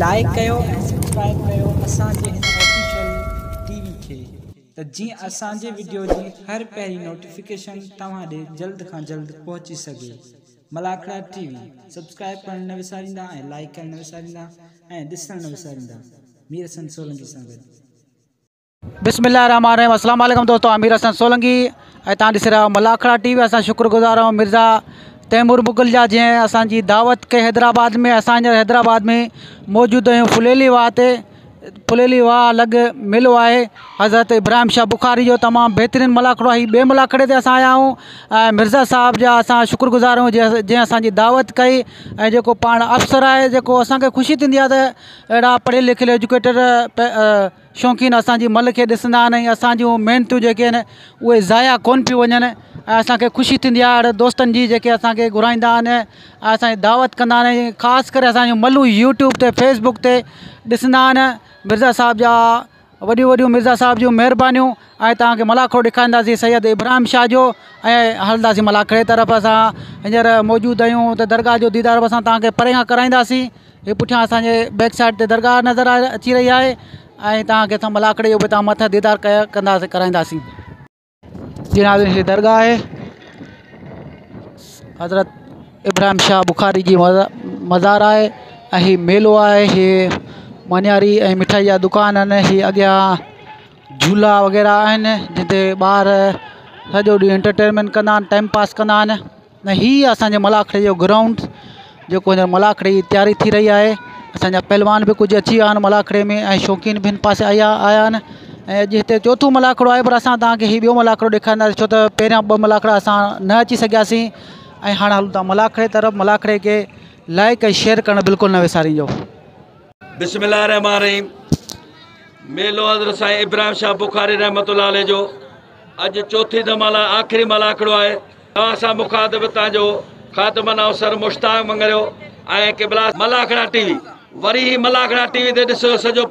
Like कयो ऐं subscribe कयो असांजे हिन ऑफिशियल टीवी खे त जीअं असांजे वीडियो जी हर पहिरीं नोटिफिकेशन तव्हां ॾे जल्द खां जल्द पहुची सघे। मलाखड़ा टीवी सब्सक्राइब करण न विसारींदा ऐं लाइक करण न विसारींदा ऐं ॾिसण न विसारींदा। मीर हसन सोलंकी सां गॾु। बिस्मिल्लाहिर्रहमानिर्रहीम। अस्सलाम वालेकुम दोस्तों, आमिर हसन सोलंकी ऐं तव्हां ॾिसी रहिया मलाखड़ा टीवी। असां शुक्रगुज़ार आहियूं मिर्ज़ा तैमूर मुग़ल जा जंहिं असांजी दावत कई हैदराबाद में। असांजे हैदराबाद में मौजूदु आहियूं फुलेली वाह ते। फुलेली वाह अलॻि मेलो आहे हज़रत इब्राहिम शाह बुखारी जो, तमामु बहितरीनु मलाखड़ो आहे। ॿिए मलाखड़े ते असां आया आहियूं ऐं मिर्ज़ा साहिब जा असां शुक्रगुज़ार आहियूं जंहिं असांजी दावत कई ऐं जेको पाण अफ़सर आहे, जेको असांखे ख़ुशी थींदी आहे त अहिड़ा पढ़ियल लिखियल एजुकेटेड शौक़ीन असांजी मल खे ॾिसंदा आहिनि ऐं असांजूं महिनतूं जेके आहिनि उहे ज़ाया कोन पियूं वञनि ऐं असांखे ख़ुशी थींदी आहे अहिड़े दोस्तनि जी जेके असांखे घुराईंदा आहिनि ऐं असांजी दावत कंदा आहिनि। ख़ासि करे असांजूं मलूं यूट्यूब ते फेसबुक ते ॾिसंदा आहिनि। मिर्ज़ा साहिब जा वॾियूं वॾियूं मिर्ज़ा साहिब जूं महिरबानियूं ऐं तव्हांखे मलाखड़ो ॾेखारींदासीं सैयद इब्राहिम शाह जो ऐं हलंदासीं मलाखड़े तरफ़। असां हींअर मौजूदु आहियूं त दरगाह जो दीदार बि असां तव्हांखे परे खां कराईंदासीं। हीअ पुठियां असांजे बैक साइड ते दरगाह नज़र अची रही आहे ऐं तव्हांखे असां मलाखड़े जो बि तव्हां मथां दीदार कंदासीं कराईंदासीं। जी नाज़रीन, हीअ दरगाह आहे हज़रत इब्राहिम शाह बुखारी जी मज़ार आहे ऐं हीअ मेलो आहे। हीअ मनियारी ऐं मिठाई जा दुकान आहिनि। हीअ अॻियां झूला वग़ैरह आहिनि जिते ॿार सॼो ॾींहुं एंटरटेनमेंट कंदा आहिनि, टाइम पास कंदा आहिनि। ऐं हीअ असांजे मलाखड़े जो ग्राउंड जेको हींअर मलाखड़े जी तयारी थी रही आहे। असांजा पहलवान बि कुझु अची विया आहिनि मलाखड़े में ऐं शौक़ीन बि हिन पासे आया आहिनि ऐं अॼु हिते चोथों मलाखड़ो आहे। पर असां तव्हांखे हीउ ॿियों मलाखड़ो ॾेखारींदासीं छो त पहिरियां ॿ मलाखड़ा असां न अची सघियासीं ऐं हाणे हलूं था मलाखड़े तरफ़। मलाखड़े खे लाइक ऐं शेयर करणु बिल्कुलु न विसारींजो। बिस्मिल्लाहिर्रहमानिर्रहीम। मेलो हज़रत साईं इब्राहिम शाह बुखारी रहमतुल्लाह अलैह जो अॼु चौथी धमाला आख़िरी मलाखड़ो आहे। तव्हां सां मुखातिब तव्हांजो ख़ातमन अवसर मुश्ताक मंगरियो ऐं क़िबला Malakhra TV. Worry he Malakhra TV ते ॾिसो सॼो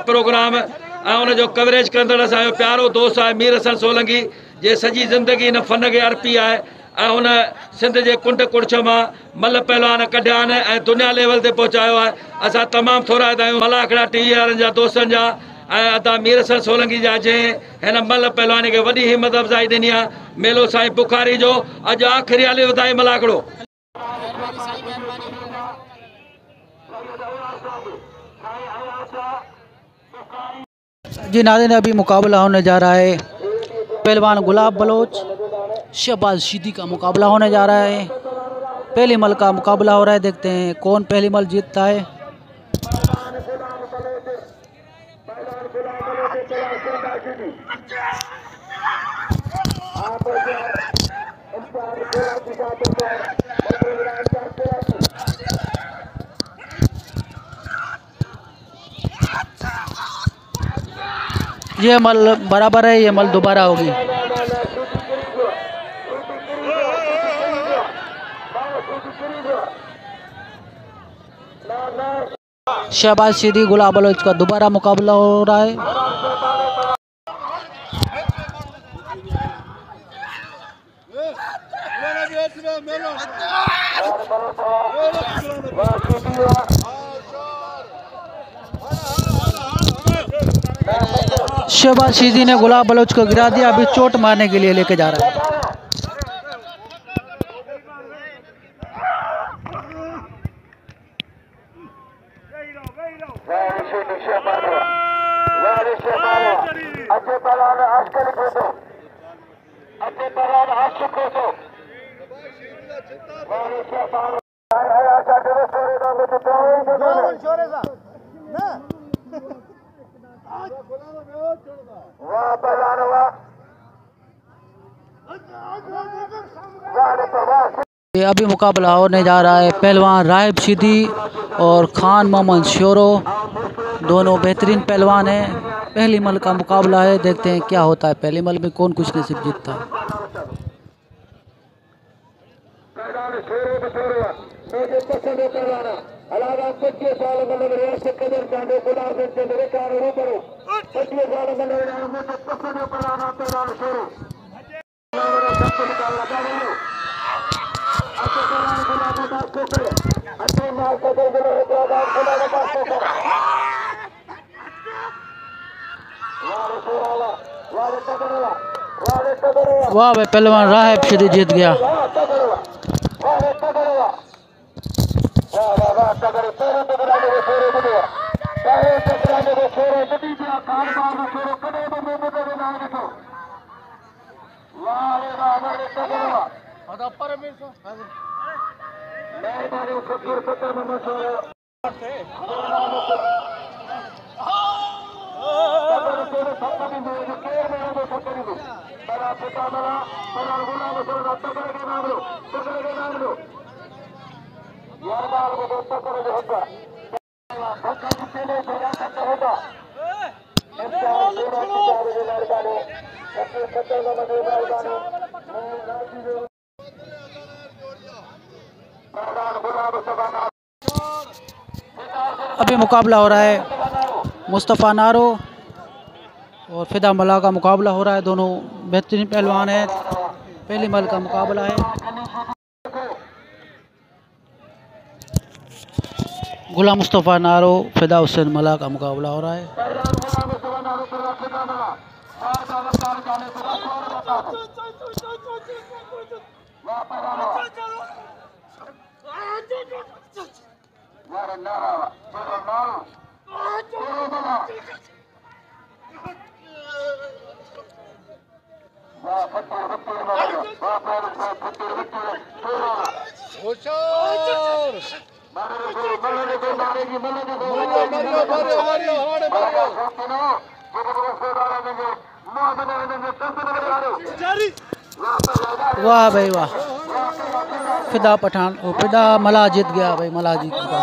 प्रोग्राम ऐं उनजो कवरेज कंदड़ असांजो प्यारो दोस्त आहे मीर हसन सोलंकी, जे सॼी ज़िंदगी हिन फ़न खे अर्पी आहे ऐं हुन सिंध जे कुंड कुड़छ मां मल पहलवान कढिया आहिनि ऐं दुनिया लेवल ते पहुचायो आहे। असां तमामु थोरा आहियूं मलाखड़ा टीवी वारनि जा दोस्तनि जा ऐं अदा मीर हसन सोलंकी जा जंहिं हिन मल पहलवानी खे वॾी हिमत अफ़ज़ाई ॾिनी आहे। मेलो साईं बुखारी जो अॼु आख़िरी हली वधाई मलाखड़ो। जी नाज़रीन, अभी मुकाबला होने जा रहा है। पहलवान गुलाब बलोच शहबाज शीदी का मुकाबला होने जा रहा है। पहली मल का मुकाबला हो रहा है, देखते हैं कौन पहली मल जीतता है। ये मल बराबर है, ये मल दोबारा होगी। शहबाज शीदी गुलाब बलोच का दोबारा मुकाबला हो रहा है। शहबाज शीदी ने गुलाब बलोच को गिरा दिया, अभी चोट मारने के लिए लेके जा रहा है। ये अभी मुकाबला होने जा रहा है। पहलवान राहिब शीदी और खान मोहम्मद शोरो दोनों बेहतरीन पहलवान हैं। पहली मल का मुकाबला है, देखते हैं क्या होता है। पहली मल में कौन कुछ नसीब जीतता है। वाह भाई, पहलवान राहब शदी जीत गया। अभी मुकाबला हो रहा है मुस्तफ़ा नारो और फिदा मल्ला का मुकाबला हो रहा है। दोनों बेहतरीन पहलवान हैं। पहली मल का मुकाबला है। गुलाम मुस्तफ़ा नारो फिदा हुसैन मल्ला का मुकाबला हो रहा है। वाह भाई वाह, फिदा पठान और फिदा मल्ला जीत गया भाई, मल्ला जीत गया।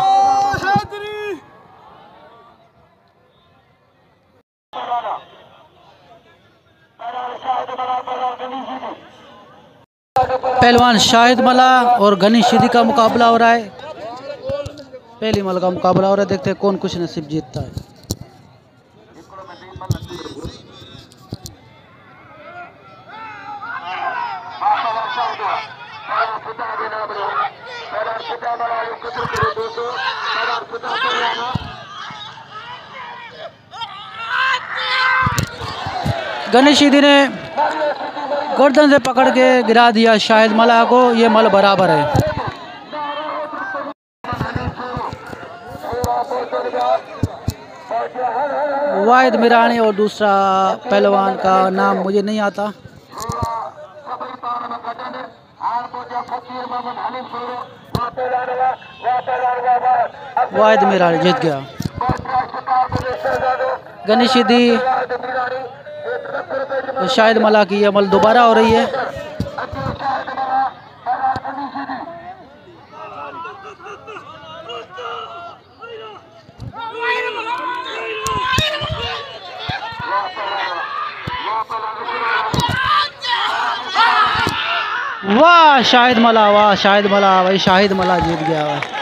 पहलवान शाहिद मल्ला और गनी शिदी का मुकाबला हो रहा है। पहली मल का मुकाबला हो रहा है। देखते हैं कौन कुछ नसीब जीतता है। गनी शिदी ने गर्दन से पकड़ के गिरा दिया शाहिद मल्ला को। ये मल बराबर है। वाहिद मिरानी और दूसरा पहलवान का नाम मुझे नहीं आता। वाहिद मिरानी जीत गया। गनी शिदी शाहिद मल्ला की अमल दोबारा हो रही है। वाह शाहिद मल्ला, वाह शाहिद मल्ला भाई, शाहिद मल्ला जीत गया भाई।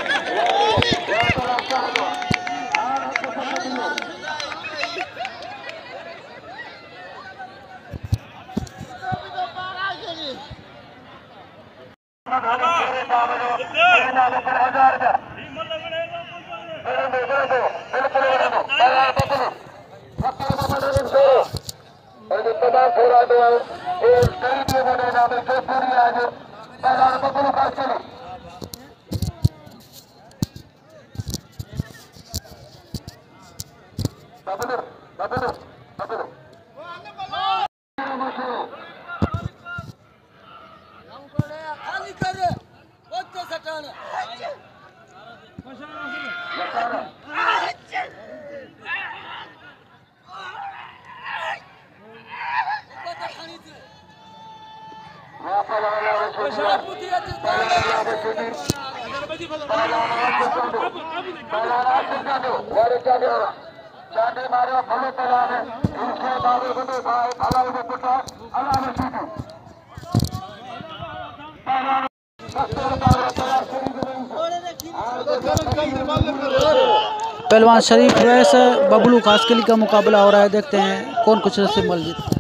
पहलवान शरीफ वैस बबलू खासकली का मुकाबला हो रहा है। देखते हैं कौन कुछ नसीब मल जीतता है।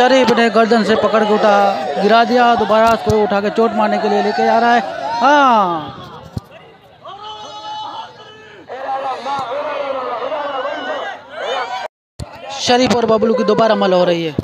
शरीफ ने गर्दन से पकड़ के गिरा दिया। दोबारा उसको उठा के चोट मारने के लिए लेके जा रहा है। हाँ, शरीफ और बबलू की दोबारा मल हो रही है।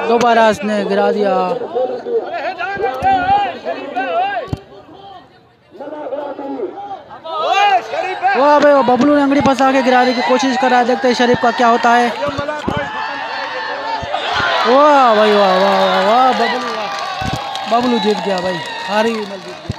दोबारा इसने गिरा दिया। वाह भाई, बबलू ने अंगड़ी फंसा के गिराने की कोशिश कर रहा है। देखते हैं शरीफ का क्या होता है। वाह भाई, वाह वाह वाह वाह, बबलू वाह, बबलू जीत गया भाई, हारी हुई मल जीत गया।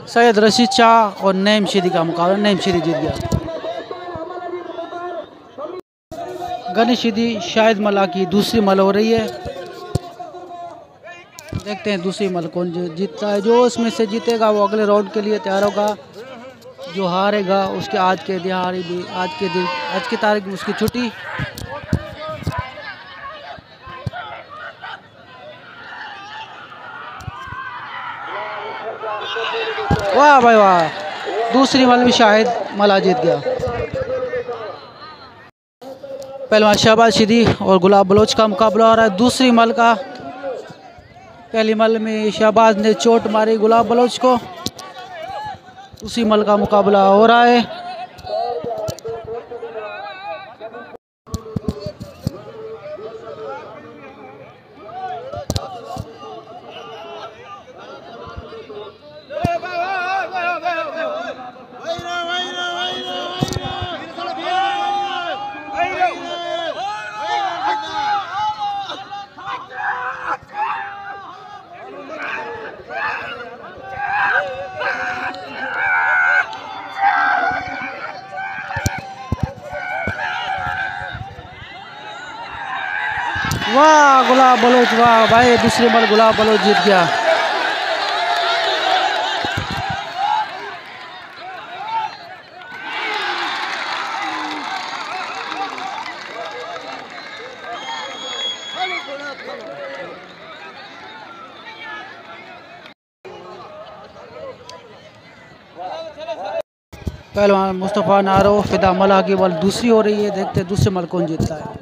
सैयद रशीद शाह और नईम शेरी का मुकाबला, नईम शेरी जीत गया। गनी शेरी शाहिद मला की दूसरी मल हो रही है। देखते हैं दूसरी मल कौन जीतता है। जो उसमें से जीतेगा वो अगले राउंड के लिए तैयार होगा। जो हारेगा उसके आज की तारीख में उसकी छुट्टी। वाह भाई वाह, दूसरी मल भी शाहिद मला जीत गया। पहलवान शहबाज शिदी और गुलाब बलोच का मुकाबला हो रहा है। दूसरी मल का, पहली मल में शहबाज ने चोट मारी गुलाब बलोच को। दूसरी मल का मुकाबला हो रहा है। वाह गुलाब बलोच, वाह भाई, दूसरी मल गुलाब बलोच जीत गया। पहलवान मुस्तफ़ा नारो फिदा मला की बल दूसरी हो रही है। देखते हैं दूसरी मल कौन जीतता है।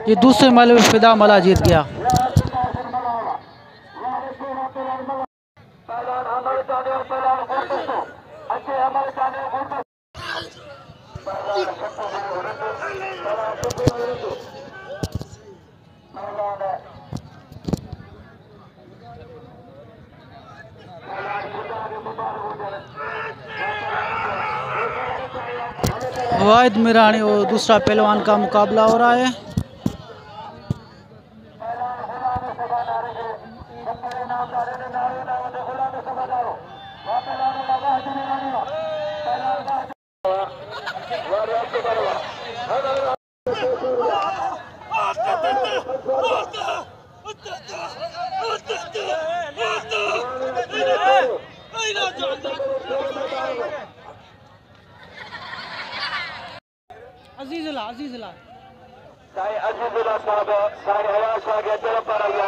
ये दूसरे मल्ल में फिदा मला जीत गया। वाहिद मिरानी और दूसरा पहलवान का मुकाबला हो रहा है। अजीजुल्लाह साईं अजीजुल्लाह साहब साईं हयात शाह के तरफ पर आया।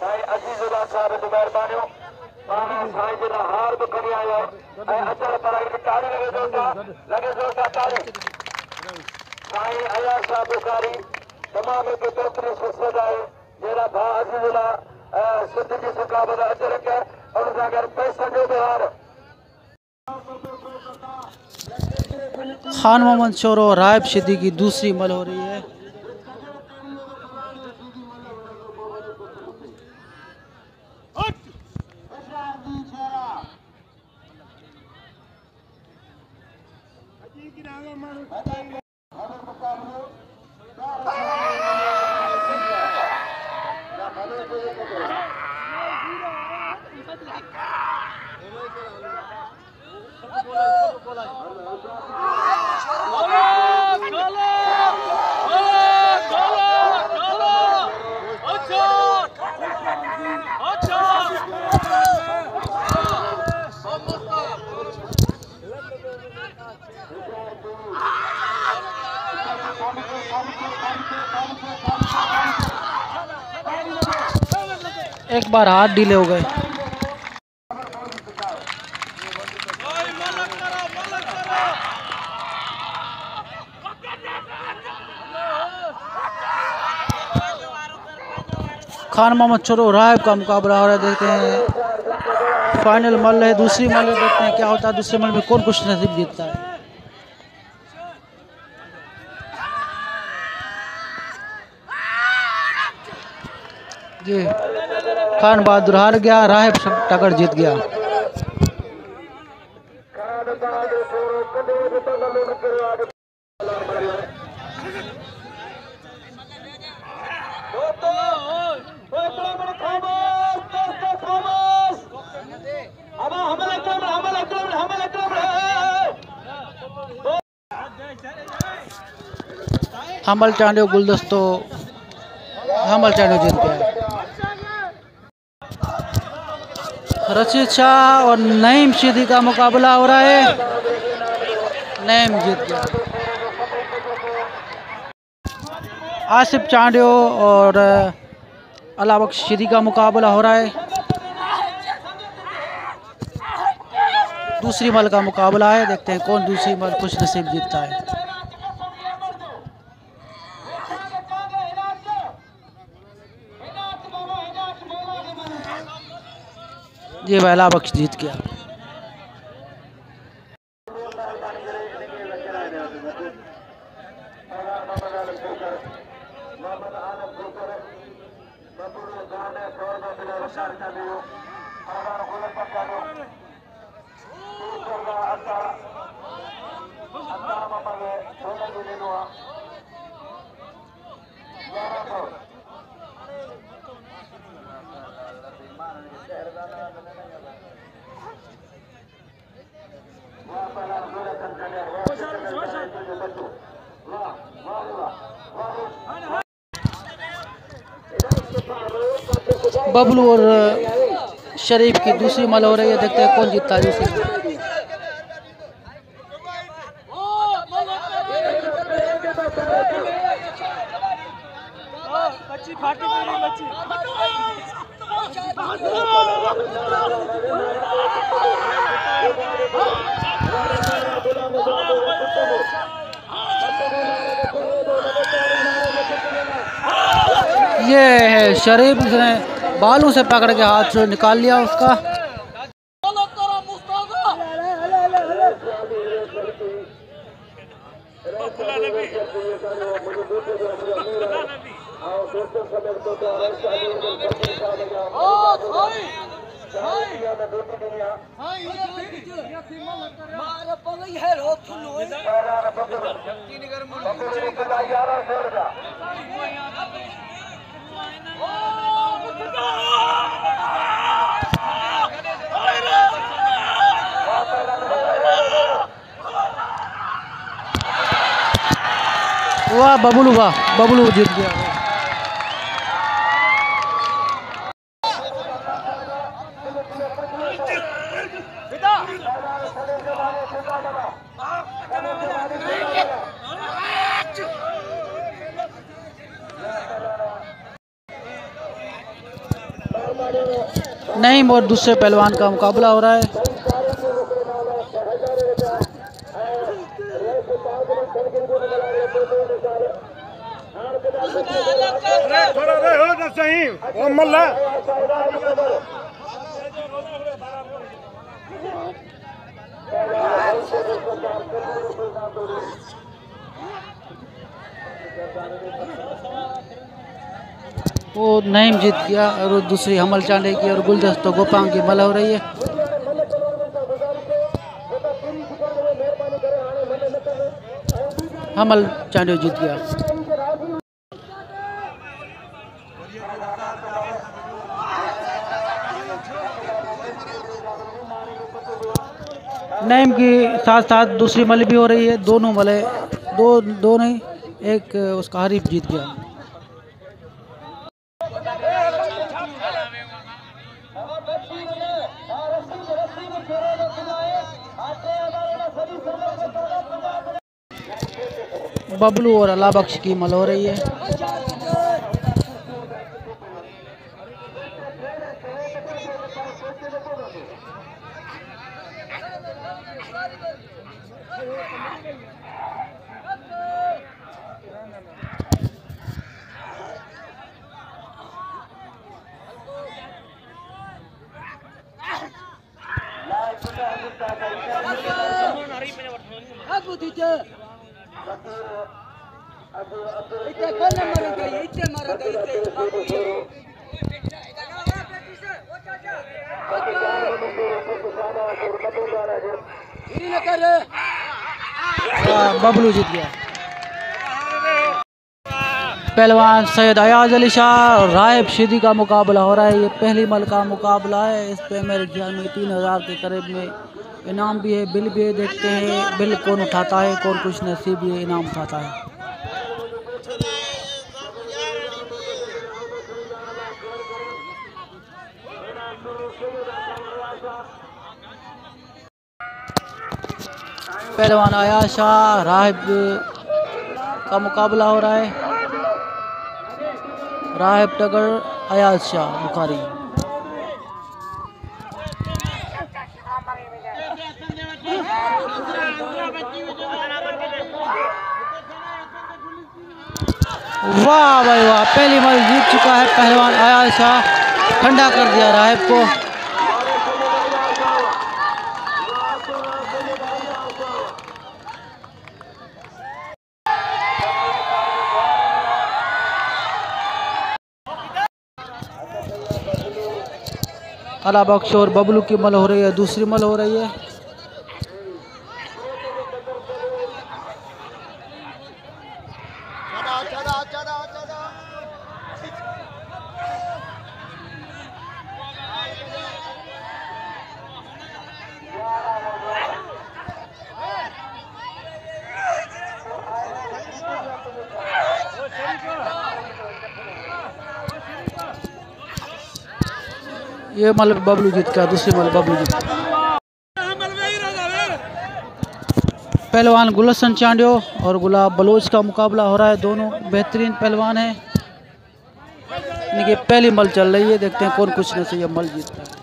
साईं अजीजुल्लाह साहब की मेहरबानी पाना साईं जी हार भी खड़ी आया है। अचल पर आई ताली लगे जोता ताली। साईं हयात शाह बुखारी तमाम के बेहतरीन शख्सियत है जेरा भा अजीजुल्लाह सिद्ध की सकाबत अचल के और अगर पैसा जो बिहार खान मोहम्मद शोर और रायब शिदी की दूसरी मल हो रही है। एक बार हाथ ढीले हो गए। खान मोहम्मद चोरो रायब का मुकाबला हो रहा है। देखते हैं फाइनल मल है, दूसरी मल है, देखते हैं क्या होता है। दूसरे मल में कौन कुछ नसीब जीतता है। जी खान बहादुर हार गया, रायब टक्कर जीत गया। हमल चांडियो गुलदस्तो हमल चांडियो जीत गया। रशीद शाह और नईम शीदी का मुकाबला हो रहा है। नईम जीत गया। आसिफ चांडियो और अलाबख्श शीदी का मुकाबला हो रहा है। दूसरी मल का मुकाबला है, देखते हैं कौन दूसरी मल खुश नसीब जीतता है। जी भाई अला बख्श जीत गया। बबलू और शरीफ की दूसरी मल हो रही है, देखते हैं कौन जीतता है दूसरी। ये है शरीफ, उसने बालों से पकड़ के हाथ से निकाल लिया उसका। वाह बबलू जीत गया। नईम और दूसरे पहलवान का मुकाबला हो रहा है। वो नईम जीत गया और दूसरी हमल चांडे की और गुलदस्ता गोपांग की मल हो रही है। हमल चांडे जीत गया। नईम की साथ साथ दूसरी मल भी हो रही है। दोनों मले दो नहीं, एक उसका हरीफ जीत गया। बबलू और अला बख्श की मल हो रही है। बबलू जीत गया। पहलवान सैयद अयाज अली शाह और राहिब शीदी का मुकाबला हो रहा है। ये पहली मल का मुकाबला है। इस पे मेरे ख्याल में 3000 के करीब में इनाम भी है, बिल भी है। देखते हैं बिल कौन उठाता है, कौन कुछ नसीब ये इनाम उठाता है। पहलवान अयाज शाह राहिब का मुकाबला हो रहा है। राहिब टगर अयाज शाह बुखारी। वाह भाई वाह, पहली मल जीत चुका है पहलवान अयाज शाह। ठंडा कर दिया राहिब को। अला बख्श और बबलू की मल हो रही है, दूसरी मल हो रही है। ये मल बबलू जीत गया, दूसरी मल बबलू जीत गया। पहलवान गुलशन चांडियो और गुलाब बलोच का मुकाबला हो रहा है। दोनों बेहतरीन पहलवान हैं। इनकी पहली मल चल रही है, देखते हैं कौन कुछ से ये मल जीतता है।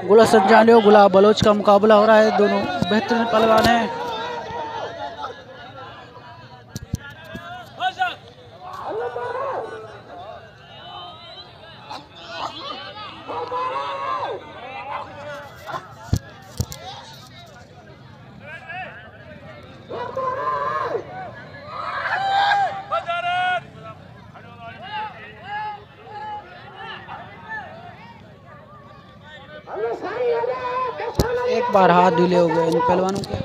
गुलशन चांडियो गुलाब बलोच का मुकाबला हो रहा है। दोनों बेहतरीन पहलवान हैं। एक बार हाथ ढीले हो गए इन पहलवानों के।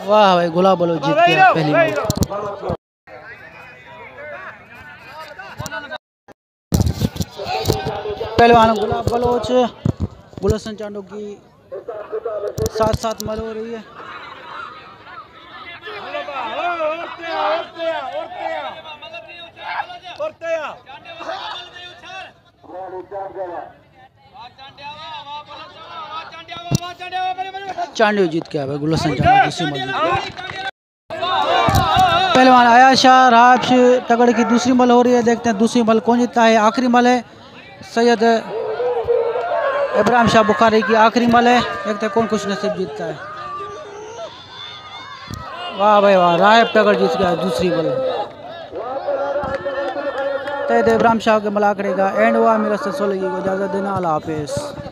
वाह भाई, गुलाब बलोच जीत गया पहली बार। पहलवान गुलाब बलोच गुलशन चांडियो की साथ मल हो रही है। चांडियो जीत गया भाई, गुलशन चांडियो दूसरी मल जीत गया। पहलवान आयाशा राब्श तगड़ की दूसरी मल हो रही है, देखते हैं दूसरी मल कौन जीतता है। आखिरी मल है सैयद इब्राहिम शाह बुखारी की आखिरी मल है, देखते हैं कौन कुछ नसीब जीतता है। वाह भाई वाह, रायब तगड़ जीत गया दूसरी मल। तैद इब्राहिम शाह के मल आखड़े का एंड हुआ। मेरा सोलंकी को इजाज़त देना। अल्लाह हाफिज़।